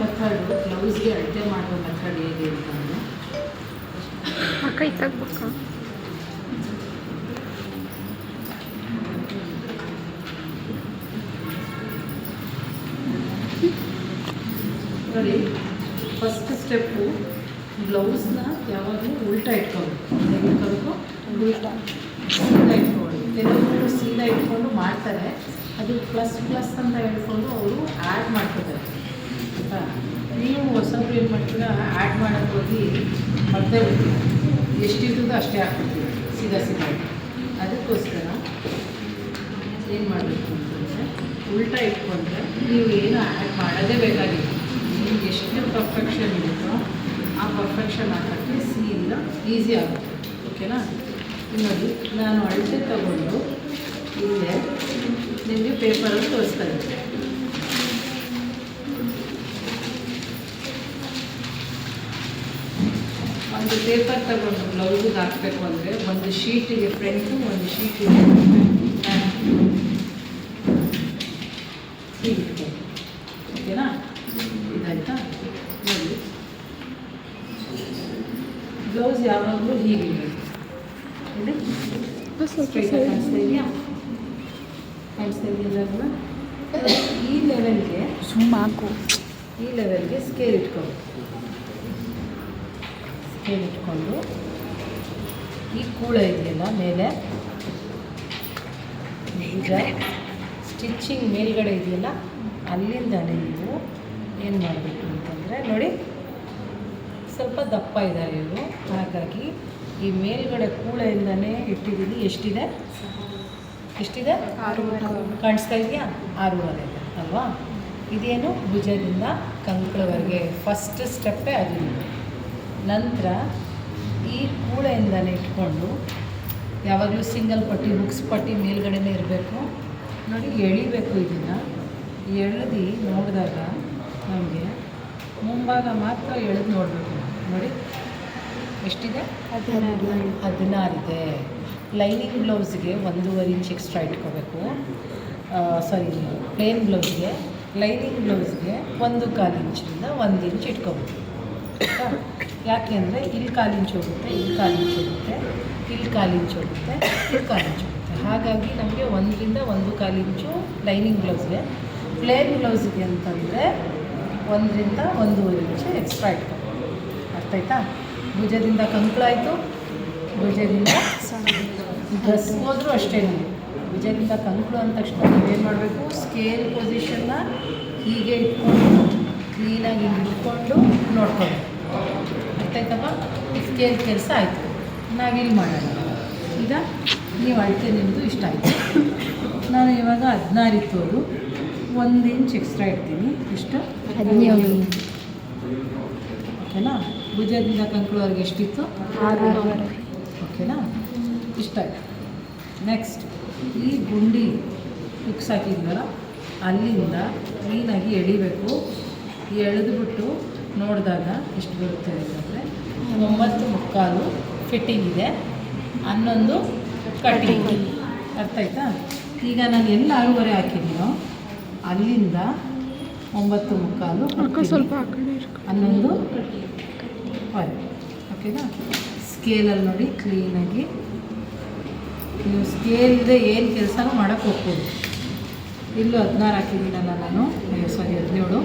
Method ಬ್ಲೌಸ್ಗೆ ಅಳತೆ ಮಾಡೋ method ಹೇಗೆ ಅಂತಂದರೆ ಕೈ ತಗ್ಬೇಕಾ ನೋಡಿ, ಫಸ್ಟ್ ಸ್ಟೆಪ್ಪು ಬ್ಲೌಸ್ನ ಯಾವಾಗಲೂ ಉಲ್ಟಾ ಇಟ್ಕೋಬೇಕು. ಉಲ್ಟಾ ಸೀದಾ ಇಟ್ಕೊಂಡು, ಕೆಲವರು ಸೀದಾ ಇಟ್ಕೊಂಡು ಮಾಡ್ತಾರೆ, ಅದು ಪ್ಲಸ್ ಅಂತ ಹೇಳ್ಕೊಂಡು ಅವರು ಆ್ಯಡ್ ಮಾಡ್ಕೋತಾರೆ ಆಯಿತಾ. ನೀವು ಹೊಸಬ್ರು ಏನು ಮಾಡ್ತೀರಾ, ಆ್ಯಡ್ ಮಾಡೋಕ್ಕೆ ಹೋಗಿ ಮರ್ತೇ ಬಿಡ್ತೀರ, ಎಷ್ಟಿರ್ತದೋ ಅಷ್ಟೇ ಹಾಕ್ಬಿಡ್ತೀವಿ ಸೀದಾ. ಅದಕ್ಕೋಸ್ಕರ ಏನು ಮಾಡಬೇಕು ಅಂತಂದರೆ, ಉಲ್ಟಾ ಇಟ್ಕೊಂಡ್ರೆ ನೀವು ಏನು ಆ್ಯಡ್ ಮಾಡೋದೇ ಬೇಕಾಗಿತ್ತು. ನಿಮ್ಗೆ ಎಷ್ಟು ಪರ್ಫೆಕ್ಷನ್ ಇರುತ್ತೋ ಆ ಪರ್ಫೆಕ್ಷನ್ ಹಾಕೋಕ್ಕೆ ಸೀದಾ ಈಸಿ ಆಗುತ್ತೆ. ಓಕೆನಾ? ನೋಡಿ, ನಾನು ಅಳತೆ ತಗೊಂಡು ಇಲ್ಲೇ ನಿಮಗೆ ಪೇಪರಲ್ಲಿ ತೋರಿಸ್ತಾ ಇದ್ದೆ. ಒಂದು ಪೇಪರ್ ತಗೊಂಡು ಬ್ಲೌಸಿಗೆ ಹಾಕಬೇಕು ಅಂದರೆ ಒಂದು ಶೀಟಿಗೆ ಫ್ರಂಟು, ಒಂದು ಶೀಟಿಗೆ ಹೀಗಿಟ್ಕೊಂಡು. ಓಕೆನಾ? ಇದಾಯ್ತಾ? ನೋಡಿ, ಬ್ಲೌಸ್ ಯಾವಾಗಲೂ ಹೀಗಿರಬೇಕು. ಇಲ್ಲಿ ಕಾಣಿಸ್ತಾ ಇದೆಯಾ? ಕಾಣಿಸ್ತಾ ಇದೆಯಲ್ಲ? ಈ ಲೆವೆಲ್ಗೆ ಸುಮ್ಮಾಕು, ಈ ಲೆವೆಲ್ಗೆ ಸ್ಕೇಲ್ ಇಟ್ಕೋಬೇಕು. ಸ್ಕೇಲ್ ಇಟ್ಕೊಂಡು ಈ ಕೂಳ ಇದೆಯಲ್ಲ ಮೇಲೆ, ಈಗ ಸ್ಟಿಚ್ಚಿಂಗ್ ಮೇಲ್ಗಡೆ ಇದೆಯಲ್ಲ ಅಲ್ಲಿಂದಾನೆ ನೀವು ಏನು ಮಾಡಬೇಕು ಅಂತಂದರೆ, ನೋಡಿ ಸ್ವಲ್ಪ ದಪ್ಪ ಇದ್ದಾರೆ ಇವರು, ಹಾಗಾಗಿ ಈ ಮೇಲ್ಗಡೆ ಕೂಳೆಯಿಂದನೇ ಇಟ್ಟಿದ್ದೀನಿ. ಎಷ್ಟಿದೆ? 6.5 ಕಾಣಿಸ್ತಾ ಇದೆಯಾ? 6.5 ಅಲ್ವಾ? ಇದೇನು ಭುಜದಿಂದ ಕಂಕಳವರೆಗೆ ಫಸ್ಟ್ ಸ್ಟೆಪ್ಪೇ ಅದು. ನಂತರ ಈ ಕೂಳೆಯಿಂದನೇ ಇಟ್ಕೊಂಡು ಯಾವಾಗಲೂ ಸಿಂಗಲ್ ಪಟ್ಟಿ, ಹುಕ್ಸ್ ಪಟ್ಟಿ ಮೇಲ್ಗಡೆನೇ ಇರಬೇಕು. ನೋಡಿ, ಎಳಿಬೇಕು. ಇದನ್ನು ಎಳೆದು ನೋಡಿದಾಗ ನಮಗೆ ಮುಂಭಾಗ ಮಾತ್ರ ಎಳೆದು ನೋಡಬೇಕು. ನೋಡಿ ಎಷ್ಟಿದೆ? 16 ಇದೆ. ಲೈನಿಂಗ್ ಬ್ಲೌಸ್ಗೆ 1.5 ಇಂಚ್ ಎಕ್ಸ್ಟ್ರಾ ಇಟ್ಕೋಬೇಕು. ಪ್ಲೇನ್ ಬ್ಲೌಸ್ಗೆ, ಲೈನಿಂಗ್ ಬ್ಲೌಸ್ಗೆ 1/4 ಇಂಚಿಂದ 1 ಇಂಚ್ ಇಟ್ಕೋಬೇಕು. ಯಾಕೆ ಅಂದರೆ ಇಲ್ಲಿ 1/4 ಇಂಚ್ ಹೋಗುತ್ತೆ, ಇಲ್ಲಿ 1/4 ಇಂಚ್ ಹೋಗುತ್ತೆ, ಇಲ್ಲಿ 1/4 ಇಂಚ್ ಹೋಗುತ್ತೆ, ಇಲ್ಲಿ 1/4 ಇಂಚ್ ಹೋಗುತ್ತೆ. ಹಾಗಾಗಿ ನಮಗೆ 1ರಿಂದ 1/4 ಇಂಚು ಲೈನಿಂಗ್ ಬ್ಲೌಸ್ಗೆ. ಪ್ಲೇನ್ ಬ್ಲೌಸ್ಗೆ ಅಂತಂದರೆ 1ರಿಂದ 1.5 ಇಂಚು ಎಕ್ಸ್ಟ್ರಾ ಇಟ್ಕೋಬೇಕು. ಅರ್ಥ ಆಯ್ತಾ? ಭುಜದಿಂದ ಕಂಕಳಾಯಿತು, ಭುಜದಿಂದ ಡ್ರೆಸ್ ಹೋದರೂ ಅಷ್ಟೇ. ನೀವು ಭುಜದಿಂದ ಕಂಕಳು ಅಂದ ತಕ್ಷಣ ನೀವೇನು ಮಾಡಬೇಕು, ಸ್ಕೇಲ್ ಪೊಸಿಷನ್ನ ಹೀಗೆ ಇಟ್ಕೊಂಡು ಕ್ಲೀನಾಗಿ ಹಿಂಗೆ ಇಟ್ಕೊಂಡು ನೋಡ್ಕೊಬೇಕು. ಅರ್ಥ ಆಯ್ತಪ್ಪ? ಸ್ಕೇಲ್ ಕೆಲಸ ಆಯಿತು. ನಾವಿಲ್ಲಿ ಮಾಡೋಣ. ಈಗ ನೀವು ಅಳತೆ ನಿಮ್ಮದು ಇಷ್ಟ ಆಯಿತು. ನಾನು ಇವಾಗ 16 ಇತ್ತು, ಅದು 1 ಇಂಚ್ ಎಕ್ಸ್ಟ್ರಾ ಇಡ್ತೀನಿ. ಇಷ್ಟು 17. ಓಕೆನಾ? ಭುಜದಿಂದ ಕಂಕಳವರೆಗೆ ಎಷ್ಟಿತ್ತು? 6.5. ಓಕೆನಾ? ಇಷ್ಟ ಆಯಿತು. ನೆಕ್ಸ್ಟ್ ಈ ಗುಂಡಿ ಹುಕ್ಸ್ ಹಾಕಿದ್ವಲ್ಲ ಅಲ್ಲಿಂದ ಕ್ಲೀನಾಗಿ ಎಳಿಬೇಕು. ಎಳೆದುಬಿಟ್ಟು ನೋಡಿದಾಗ ಎಷ್ಟು ಬರುತ್ತೆ ಅಂತಂದರೆ 9.75 ಫಿಟ್ಟಿಂಗ್ ಇದೆ, 11 ಕಟ್ಟಿಂಗ್. ಅರ್ಥ ಆಯ್ತಾ? ಈಗ ನಾನು ಎಲ್ಲ 6.5 ಹಾಕಿದ್ದೀನೋ ಅಲ್ಲಿಂದ 9.75 ಸ್ವಲ್ಪ 11 ಹೊರೆ. ಓಕೆನಾ? ಸ್ಕೇಲಲ್ಲಿ ನೋಡಿ ಕ್ಲೀನಾಗಿ ನೀವು ಸ್ಕೇಲ್ದೆ ಏನು ಕೆಲಸನೂ ಮಾಡೋಕ್ಕೆ ಹೋಗ್ಬೋದು. ಇಲ್ಲೂ 16 ಹಾಕಿದ್ದೀನಲ್ಲ ನಾನು, 17